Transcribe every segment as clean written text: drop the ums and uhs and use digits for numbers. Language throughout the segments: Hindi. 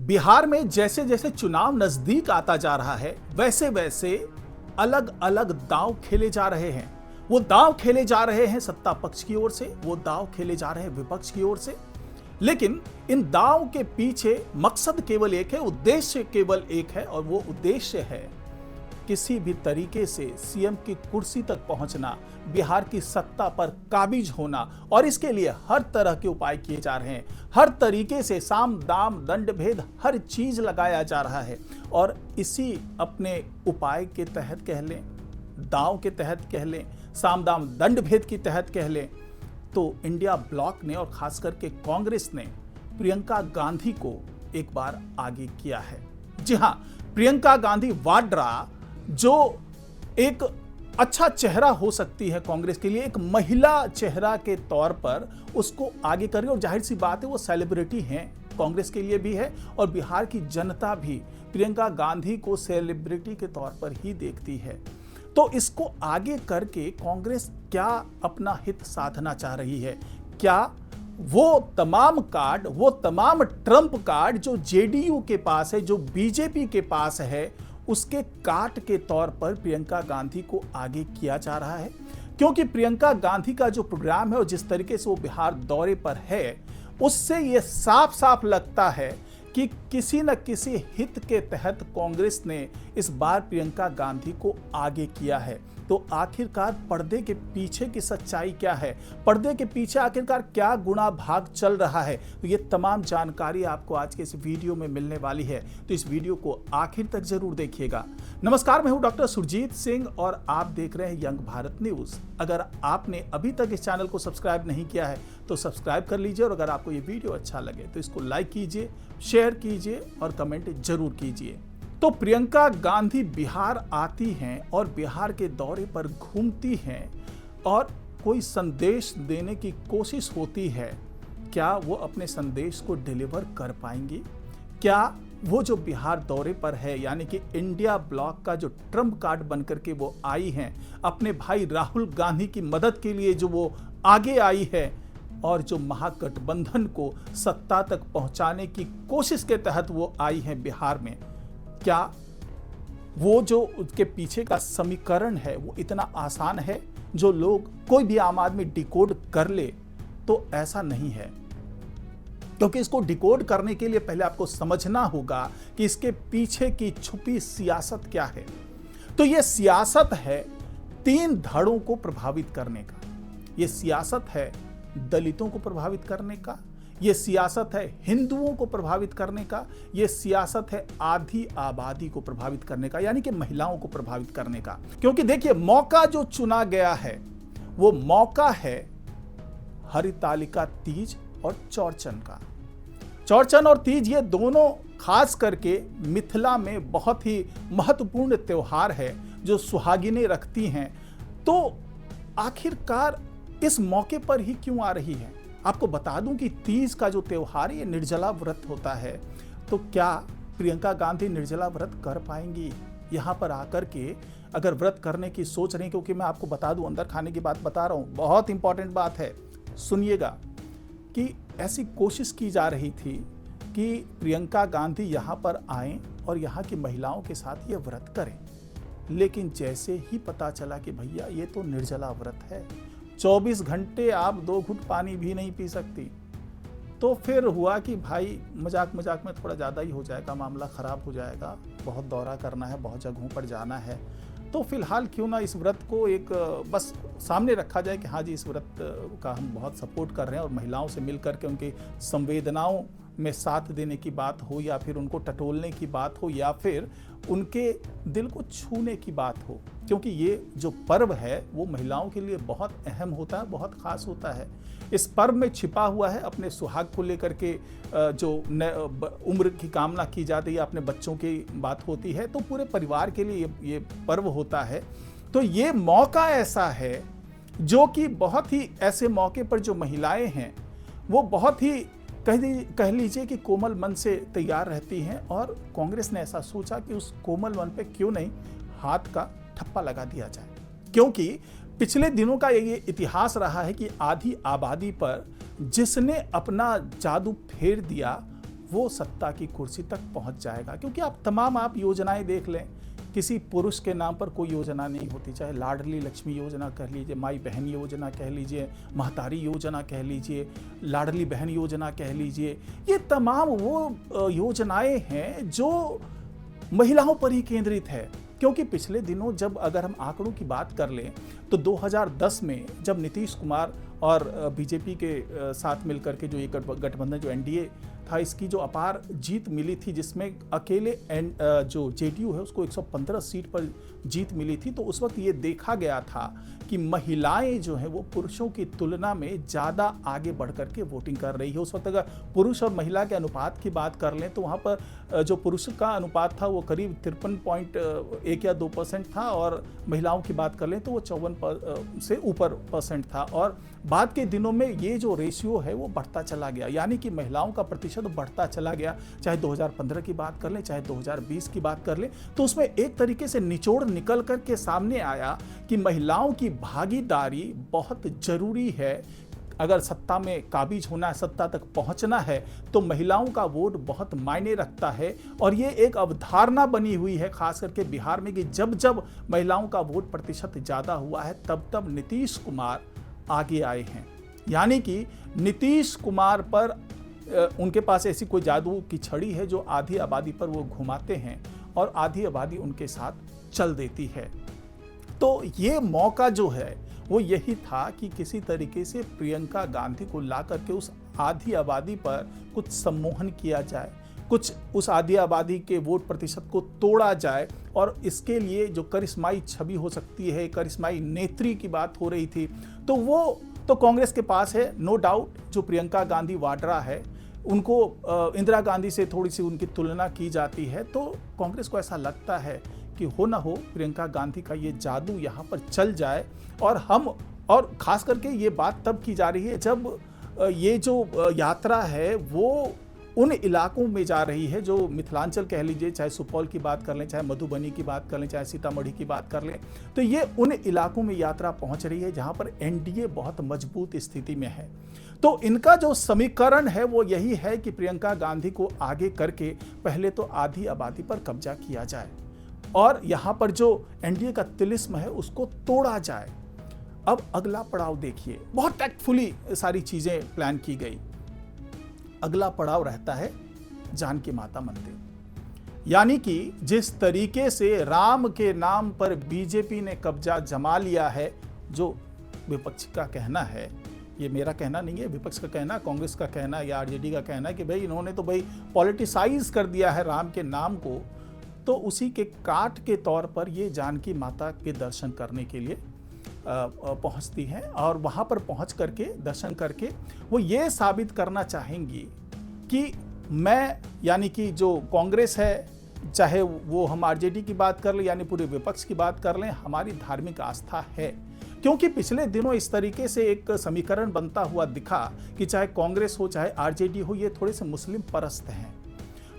बिहार में जैसे जैसे चुनाव नजदीक आता जा रहा है वैसे वैसे अलग अलग दांव खेले जा रहे हैं। वो दांव खेले जा रहे हैं सत्ता पक्ष की ओर से, वो दांव खेले जा रहे हैं विपक्ष की ओर से। लेकिन इन दांव के पीछे मकसद केवल एक है, उद्देश्य केवल एक है, और वो उद्देश्य है किसी भी तरीके से सीएम की कुर्सी तक पहुंचना, बिहार की सत्ता पर काबिज होना। और इसके लिए हर तरह के उपाय किए जा रहे हैं, हर तरीके से साम दाम दंड भेद हर चीज लगाया जा रहा है। और इसी अपने उपाय के तहत कह लें, दांव के तहत कह लें, साम दाम दंड भेद के तहत कह लें, तो इंडिया ब्लॉक ने और खास करके कांग्रेस ने प्रियंका गांधी को एक बार आगे किया है। जी हां, प्रियंका गांधी वाड्रा जो एक अच्छा चेहरा हो सकती है कांग्रेस के लिए, एक महिला चेहरा के तौर पर उसको आगे करें। और जाहिर सी बात है वो सेलिब्रिटी हैं, कांग्रेस के लिए भी है और बिहार की जनता भी प्रियंका गांधी को सेलिब्रिटी के तौर पर ही देखती है। तो इसको आगे करके कांग्रेस क्या अपना हित साधना चाह रही है? क्या वो तमाम कार्ड, वो तमाम ट्रंप कार्ड जो जेडीयू के पास है, जो बीजेपी के पास है, उसके काट के तौर पर प्रियंका गांधी को आगे किया जा रहा है? क्योंकि प्रियंका गांधी का जो प्रोग्राम है और जिस तरीके से वो बिहार दौरे पर है, उससे ये साफ साफ लगता है कि किसी न किसी हित के तहत कांग्रेस ने इस बार प्रियंका गांधी को आगे किया है। तो आखिरकार पर्दे के पीछे की सच्चाई क्या है? पर्दे के पीछे आखिरकार क्या गुणा भाग चल रहा है? तो ये तमाम जानकारी आपको आज के इस वीडियो में मिलने वाली है, तो इस वीडियो को आखिर तक जरूर देखिएगा। नमस्कार, मैं हूं डॉक्टर सुरजीत सिंह और आप देख रहे हैं यंग भारत न्यूज। अगर आपने अभी तक इस चैनल को सब्सक्राइब नहीं किया है तो सब्सक्राइब कर लीजिए, और अगर आपको ये वीडियो अच्छा लगे तो इसको लाइक कीजिए, शेयर कीजिए और कमेंट जरूर कीजिए। तो प्रियंका गांधी बिहार आती हैं और बिहार के दौरे पर घूमती हैं और कोई संदेश देने की कोशिश होती है। क्या वो अपने संदेश को डिलीवर कर पाएंगी? क्या वो जो बिहार दौरे पर है, यानी कि इंडिया ब्लॉक का जो ट्रम्प कार्ड बनकर के वो आई हैं, अपने भाई राहुल गांधी की मदद के लिए जो वो आगे आई है और जो महागठबंधन को सत्ता तक पहुंचाने की कोशिश के तहत वो आई है बिहार में, क्या वो जो उसके पीछे का समीकरण है वो इतना आसान है जो लोग, कोई भी आम आदमी डिकोड कर ले? तो ऐसा नहीं है, क्योंकि इसको डिकोड करने के लिए पहले आपको समझना होगा कि इसके पीछे की छुपी सियासत क्या है। तो ये सियासत है 3 धड़ों को प्रभावित करने का। ये सियासत है दलितों को प्रभावित करने का, ये सियासत है हिंदुओं को प्रभावित करने का, ये सियासत है आधी आबादी को प्रभावित करने का, यानी कि महिलाओं को प्रभावित करने का। क्योंकि देखिए, मौका जो चुना गया है वो मौका है हरितालिका तीज और चौरचन का। चौरचन और तीज ये दोनों खास करके मिथिला में बहुत ही महत्वपूर्ण त्योहार है जो सुहागिनें रखती हैं। तो आखिरकार इस मौके पर ही क्यों आ रही है? आपको बता दूं कि तीज का जो त्योहार है ये निर्जला व्रत होता है। तो क्या प्रियंका गांधी निर्जला व्रत कर पाएंगी यहां पर आकर के? अगर व्रत करने की सोच रही हैं, क्योंकि मैं आपको बता दूं, अंदर खाने की बात बता रहा हूं, बहुत इंपॉर्टेंट बात है, सुनिएगा, कि ऐसी कोशिश की जा रही थी कि प्रियंका गांधी यहां पर आएं और यहां की महिलाओं के साथ ये व्रत करें। लेकिन जैसे ही पता चला कि भैया ये तो निर्जला व्रत है, 24 घंटे आप 2 घुट पानी भी नहीं पी सकती, तो फिर हुआ कि भाई मजाक मजाक में थोड़ा ज़्यादा ही हो जाएगा, मामला ख़राब हो जाएगा, बहुत दौरा करना है, बहुत जगहों पर जाना है, तो फिलहाल क्यों ना इस व्रत को एक बस सामने रखा जाए कि हाँ जी, इस व्रत का हम बहुत सपोर्ट कर रहे हैं, और महिलाओं से मिल करके उनकी संवेदनाओं में साथ देने की बात हो, या फिर उनको टटोलने की बात हो, या फिर उनके दिल को छूने की बात हो। क्योंकि ये जो पर्व है वो महिलाओं के लिए बहुत अहम होता है, बहुत खास होता है। इस पर्व में छिपा हुआ है अपने सुहाग को लेकर के जो उम्र की कामना की जाती है, अपने बच्चों की बात होती है, तो पूरे परिवार के लिए ये पर्व होता है। तो ये मौका ऐसा है जो कि बहुत ही ऐसे मौके पर जो महिलाएं हैं वो बहुत ही कह लीजिए कि कोमल मन से तैयार रहती हैं, और कांग्रेस ने ऐसा सोचा कि उस कोमल मन पे क्यों नहीं हाथ का ठप्पा लगा दिया जाए। क्योंकि पिछले दिनों का ये इतिहास रहा है कि आधी आबादी पर जिसने अपना जादू फेर दिया वो सत्ता की कुर्सी तक पहुंच जाएगा। क्योंकि आप योजनाएं देख लें, किसी पुरुष के नाम पर कोई योजना नहीं होती, चाहे लाडली लक्ष्मी योजना कह लीजिए, माई बहन योजना कह लीजिए, महतारी योजना कह लीजिए, लाडली बहन योजना कह लीजिए, ये तमाम वो योजनाएं हैं जो महिलाओं पर ही केंद्रित है। क्योंकि पिछले दिनों जब अगर हम आंकड़ों की बात कर लें तो 2010 में जब नीतीश कुमार और बीजेपी के साथ मिलकर के जो ये गठबंधन जो एनडीए था, इसकी जो अपार जीत मिली थी, जिसमें अकेले जो जेडीयू है उसको 115 सीट पर जीत मिली थी, तो उस वक्त ये देखा गया था कि महिलाएं जो हैं वो पुरुषों की तुलना में ज़्यादा आगे बढ़ कर के वोटिंग कर रही है। उस वक्त अगर पुरुष और महिला के अनुपात की बात कर लें तो वहाँ पर जो पुरुष का अनुपात था वो करीब 53.1 या 2% था, और महिलाओं की बात कर लें तो वो 54 से ऊपर % था। और बाद के दिनों में ये जो रेशियो है वो बढ़ता चला गया, यानी कि महिलाओं का प्रतिशत बढ़ता चला गया। चाहे 2015 की बात कर लें, चाहे 2020 की बात कर लें, तो उसमें एक तरीके से निचोड़ निकल कर के सामने आया कि महिलाओं की भागीदारी बहुत जरूरी है। अगर सत्ता में काबिज होना है, सत्ता तक पहुंचना है, तो महिलाओं का वोट बहुत मायने रखता है। और ये एक अवधारणा बनी हुई है खास करके बिहार में कि जब जब महिलाओं का वोट प्रतिशत ज़्यादा हुआ है तब तब नीतीश कुमार आगे आए हैं। यानी कि नीतीश कुमार पर उनके पास ऐसी कोई जादू की छड़ी है जो आधी आबादी पर वो घुमाते हैं और आधी आबादी उनके साथ चल देती है। तो ये मौका जो है वो यही था कि किसी तरीके से प्रियंका गांधी को ला करके उस आधी आबादी पर कुछ सम्मोहन किया जाए, कुछ उस आधी आबादी के वोट प्रतिशत को तोड़ा जाए। और इसके लिए जो करिश्माई छवि हो सकती है, करिश्माई नेत्री की बात हो रही थी, तो वो तो कांग्रेस के पास है, नो डाउट। जो प्रियंका गांधी वाड्रा है, उनको इंदिरा गांधी से थोड़ी सी उनकी तुलना की जाती है, तो कांग्रेस को ऐसा लगता है कि हो ना हो प्रियंका गांधी का ये जादू यहाँ पर चल जाए। और खास करके ये बात तब की जा रही है जब ये जो यात्रा है वो उन इलाकों में जा रही है जो मिथिलांचल कह लीजिए, चाहे सुपौल की बात कर लें, चाहे मधुबनी की बात कर लें, चाहे सीतामढ़ी की बात कर लें, तो ये उन इलाकों में यात्रा पहुंच रही है जहां पर एनडीए बहुत मजबूत स्थिति में है। तो इनका जो समीकरण है वो यही है कि प्रियंका गांधी को आगे करके पहले तो आधी आबादी पर कब्जा किया जाए और यहां पर जो एनडीए का तिलिस्म है उसको तोड़ा जाए। अब अगला पड़ाव देखिए, बहुत टैक्टफुली सारी चीजें प्लान की गई। अगला पड़ाव रहता है जानकी माता मंदिर। यानी कि जिस तरीके से राम के नाम पर बीजेपी ने कब्जा जमा लिया है, जो विपक्ष का कहना है, ये मेरा कहना नहीं है, विपक्ष का कहना, कांग्रेस का कहना या आरजेडी का कहना है कि भाई इन्होंने तो भाई पॉलिटिसाइज कर दिया है राम के नाम को, तो उसी के काट के तौर पर ये जानकी माता के दर्शन करने के लिए पहुंचती हैं और वहां पर पहुंच करके दर्शन करके वो ये साबित करना चाहेंगी कि मैं, यानी कि जो कांग्रेस है, चाहे वो हम आरजेडी की बात कर लें यानी पूरे विपक्ष की बात कर लें, हमारी धार्मिक आस्था है। क्योंकि पिछले दिनों इस तरीके से एक समीकरण बनता हुआ दिखा कि चाहे कांग्रेस हो चाहे आरजेडी हो, ये थोड़े से मुस्लिम परस्त हैं।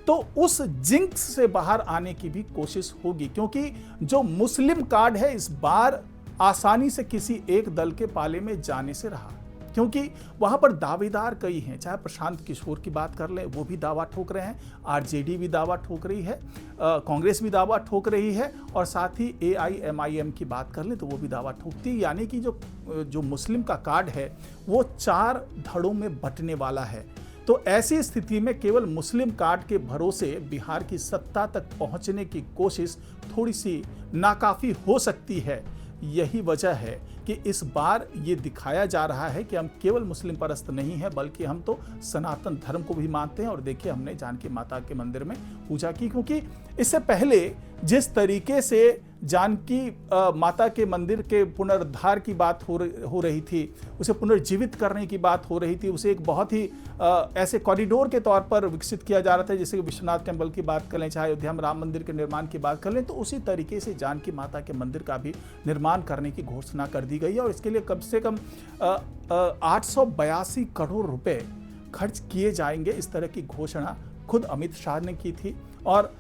तो उस जिंक्स से बाहर आने की भी कोशिश होगी, क्योंकि जो मुस्लिम कार्ड है इस बार आसानी से किसी एक दल के पाले में जाने से रहा, क्योंकि वहां पर दावेदार कई हैं। चाहे प्रशांत किशोर की बात कर लें, वो भी दावा ठोक रहे हैं, आरजेडी भी दावा ठोक रही है, कांग्रेस भी दावा ठोक रही है, और साथ ही एआईएमआईएम की बात कर लें तो वो भी दावा ठोकती है। यानी कि जो मुस्लिम का कार्ड है वो 4 धड़ों में बंटने वाला है। तो ऐसी स्थिति में केवल मुस्लिम कार्ड के भरोसे बिहार की सत्ता तक पहुंचने की कोशिश थोड़ी सी नाकाफी हो सकती है। यही वजह है कि इस बार ये दिखाया जा रहा है कि हम केवल मुस्लिम परस्त नहीं हैं, बल्कि हम तो सनातन धर्म को भी मानते हैं। और देखिए, हमने जानकी माता के मंदिर में पूजा की, क्योंकि इससे पहले जिस तरीके से जानकी माता के मंदिर के पुनरुद्धार की बात हो रही थी, उसे पुनर्जीवित करने की बात हो रही थी, उसे एक बहुत ही ऐसे कॉरिडोर के तौर पर विकसित किया जा रहा था, जैसे कि विश्वनाथ टेम्पल की बात कर लें, चाहे अयोध्या में राम मंदिर के निर्माण की बात कर लें, तो उसी तरीके से जानकी माता के मंदिर का भी निर्माण करने की घोषणा कर दी गई है। और इसके लिए कम से कम 882 करोड़ रुपए खर्च किए जाएंगे, इस तरह की घोषणा खुद अमित शाह ने की थी। और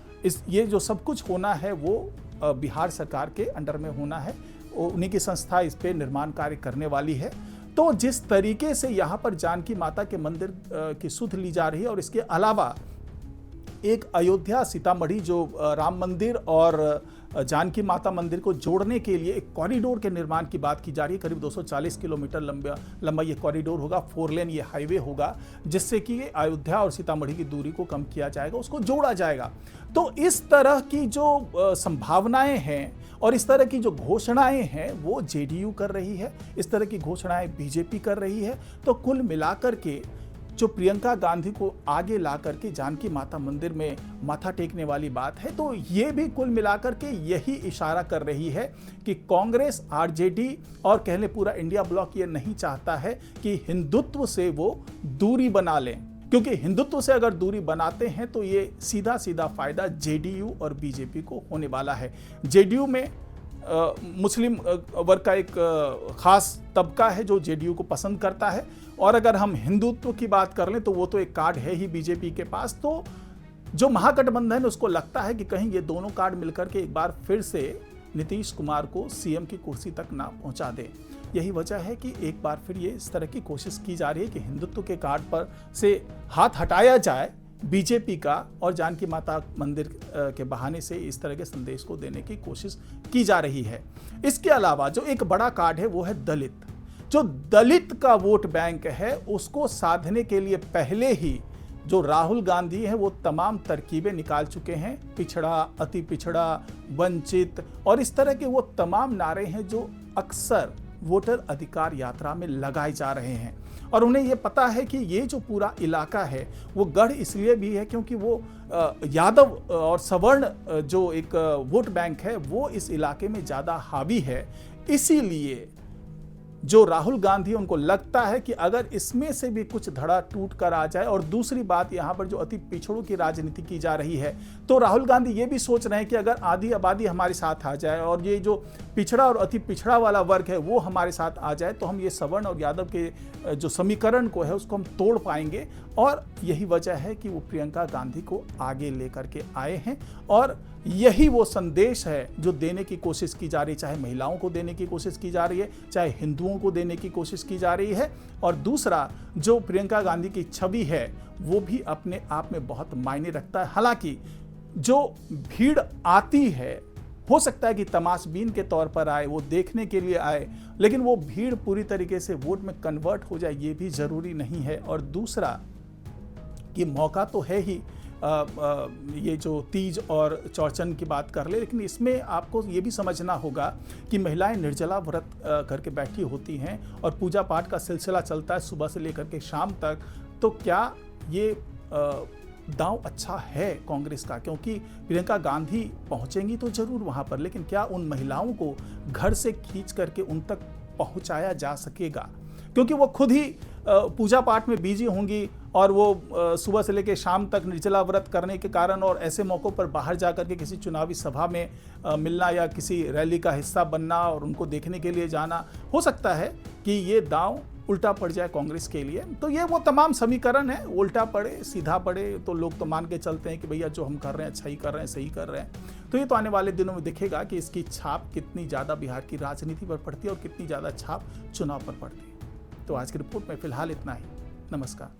ये जो सब कुछ होना है वो बिहार सरकार के अंडर में होना है, उन्हीं की संस्था इस पे निर्माण कार्य करने वाली है। तो जिस तरीके से यहाँ पर जानकी माता के मंदिर की सुध ली जा रही है, और इसके अलावा एक अयोध्या सीतामढ़ी जो राम मंदिर और जानकी माता मंदिर को जोड़ने के लिए एक कॉरिडोर के निर्माण की बात की जा रही है। करीब 240 किलोमीटर लंबा ये कॉरिडोर होगा, 4 लेन ये हाईवे होगा, जिससे कि अयोध्या और सीतामढ़ी की दूरी को कम किया जाएगा, उसको जोड़ा जाएगा। तो इस तरह की जो संभावनाएं हैं और इस तरह की जो घोषणाएं हैं वो जेडीयू कर रही है, इस तरह की घोषणाएं बीजेपी कर रही है। तो कुल मिलाकर के जो प्रियंका गांधी को आगे ला करके जानकी माता मंदिर में माथा टेकने वाली बात है, तो ये भी कुल मिलाकर के यही इशारा कर रही है कि कांग्रेस, आरजेडी और कह लें पूरा इंडिया ब्लॉक ये नहीं चाहता है कि हिंदुत्व से वो दूरी बना लें, क्योंकि हिंदुत्व से अगर दूरी बनाते हैं तो ये सीधा सीधा फायदा जेडीयू और बीजेपी को होने वाला है। जेडीयू में मुस्लिम वर्ग का एक खास तबका है जो जेडीयू को पसंद करता है, और अगर हम हिंदुत्व की बात कर लें तो वो तो एक कार्ड है ही बीजेपी के पास। तो जो महागठबंधन है उसको लगता है कि कहीं ये दोनों कार्ड मिलकर के एक बार फिर से नीतीश कुमार को सीएम की कुर्सी तक ना पहुंचा दे। यही वजह है कि एक बार फिर ये इस तरह की कोशिश की जा रही है कि हिंदुत्व के कार्ड पर से हाथ हटाया जाए बीजेपी का, और जानकी माता मंदिर के बहाने से इस तरह के संदेश को देने की कोशिश की जा रही है। इसके अलावा जो एक बड़ा कार्ड है वो है दलित। जो दलित का वोट बैंक है उसको साधने के लिए पहले ही जो राहुल गांधी है वो तमाम तरकीबें निकाल चुके हैं। पिछड़ा, अति पिछड़ा, वंचित और इस तरह के वो तमाम नारे हैं जो अक्सर वोटर अधिकार यात्रा में लगाए जा रहे हैं, और उन्हें ये पता है कि ये जो पूरा इलाका है वो गढ़ इसलिए भी है क्योंकि वो यादव और सवर्ण जो एक वोट बैंक है वो इस इलाके में ज़्यादा हावी है। इसीलिए जो राहुल गांधी उनको लगता है कि अगर इसमें से भी कुछ धड़ा टूट कर आ जाए, और दूसरी बात यहाँ पर जो अति पिछड़ों की राजनीति की जा रही है, तो राहुल गांधी ये भी सोच रहे हैं कि अगर आधी आबादी हमारे साथ आ जाए और ये जो पिछड़ा और अति पिछड़ा वाला वर्ग है वो हमारे साथ आ जाए तो हम ये सवर्ण और यादव के जो समीकरण को है उसको हम तोड़ पाएंगे। और यही वजह है कि वो प्रियंका गांधी को आगे लेकर के आए हैं, और यही वो संदेश है जो देने की कोशिश की जा रही है, चाहे महिलाओं को देने की कोशिश की जा रही है, चाहे हिंदुओं को देने की कोशिश की जा रही है। और दूसरा जो प्रियंका गांधी की छवि है वो भी अपने आप में बहुत मायने रखता है। हालांकि जो भीड़ आती है हो सकता है कि तमाशबीन के तौर पर आए, वो देखने के लिए आए, लेकिन वो भीड़ पूरी तरीके से वोट में कन्वर्ट हो जाए ये भी जरूरी नहीं है। और दूसरा कि मौका तो है ही, ये जो तीज और चौरचन की बात कर ले, लेकिन इसमें आपको ये भी समझना होगा कि महिलाएं निर्जला व्रत करके बैठी होती हैं और पूजा पाठ का सिलसिला चलता है सुबह से लेकर के शाम तक। तो क्या ये दांव अच्छा है कांग्रेस का? क्योंकि प्रियंका गांधी पहुंचेंगी तो जरूर वहां पर, लेकिन क्या उन महिलाओं को घर से खींच करके उन तक पहुंचाया जा सकेगा? क्योंकि वो खुद ही पूजा पाठ में बिजी होंगी और वो सुबह से लेकर शाम तक निर्जला व्रत करने के कारण और ऐसे मौक़ों पर बाहर जाकर के किसी चुनावी सभा में मिलना या किसी रैली का हिस्सा बनना और उनको देखने के लिए जाना, हो सकता है कि ये दांव उल्टा पड़ जाए कांग्रेस के लिए। तो ये वो तमाम समीकरण है, उल्टा पड़े सीधा पड़े तो लोग तो मान के चलते हैं कि भैया जो हम कर रहे हैं अच्छा ही कर रहे हैं, सही कर रहे हैं। तो ये तो आने वाले दिनों में दिखेगा कि इसकी छाप कितनी ज़्यादा बिहार की राजनीति पर पड़ती है और कितनी ज़्यादा छाप चुनाव पर पड़ती है। तो आज की रिपोर्ट में फिलहाल इतना ही। नमस्कार।